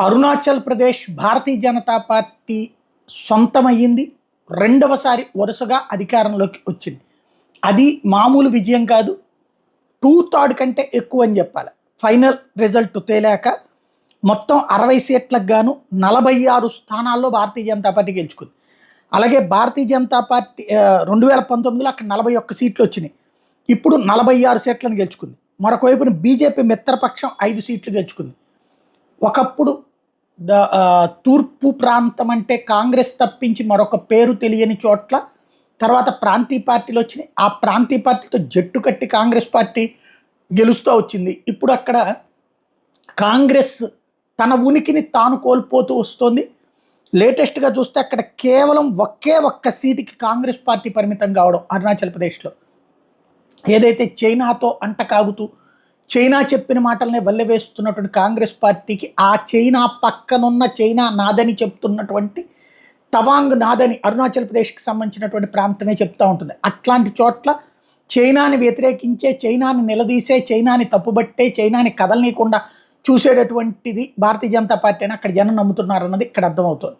Arunachal Pradesh Bharatiya Janata party సొంతమయ్యింది. రెండవసారి వరుసగా అధికారంలోకి వచ్చింది. అది మామూలు విజయం కాదు. 2/3 కంటే ఎక్కువ అని చెప్పాలి. ఫైనల్ రిజల్ట్ తేలాక మొత్తం 60 సీట్లకు గాను 46 స్థానాల్లో భారతీయ జనతా పార్టీ గెలుచుకుంది. అలాగే భారతీయ జనతా పార్టీ 2019లో అక్కడ 41 సీట్లు వచ్చినాయి. ఇప్పుడు 46 సీట్లను గెలుచుకుంది. మరొక వైపున బీజేపీ మిత్రపక్షం 5 సీట్లు గెలుచుకుంది. ఒకప్పుడు తూర్పు ప్రాంతం అంటే కాంగ్రెస్ తప్పించి మరొక పేరు తెలియని చోట్ల తర్వాత ప్రాంతీయ పార్టీలు వచ్చినాయి. ఆ ప్రాంతీయ పార్టీతో జట్టు కట్టి కాంగ్రెస్ పార్టీ గెలుస్తూ వచ్చింది. ఇప్పుడు అక్కడ కాంగ్రెస్ తన ఉనికిని తాను కోల్పోతూ వస్తుంది. లేటెస్ట్గా చూస్తే అక్కడ కేవలం ఒక్క సీటుకి కాంగ్రెస్ పార్టీ పరిమితం కావడం అరుణాచల్ ప్రదేశ్లో. ఏదైతే చైనాతో అంటకాగుతూ చైనా చెప్పిన మాటలనే వల్లెవేస్తున్నటువంటి కాంగ్రెస్ పార్టీకి ఆ చైనా పక్కనున్న చైనా నాదని చెప్తున్నటువంటి తవాంగ్ నాదని అరుణాచల్ ప్రదేశ్కి సంబంధించినటువంటి ప్రాంతమే చెప్తూ ఉంటుంది. అట్లాంటి చోట్ల చైనాని వ్యతిరేకించే, చైనాని నిలదీసే, చైనాని తప్పుబట్టే, చైనాని కదలనీయకుండా చూసేటటువంటిది భారతీయ జనతా పార్టీ అని అక్కడ జనం నమ్ముతున్నారన్నది ఇక్కడ అర్థమవుతుంది.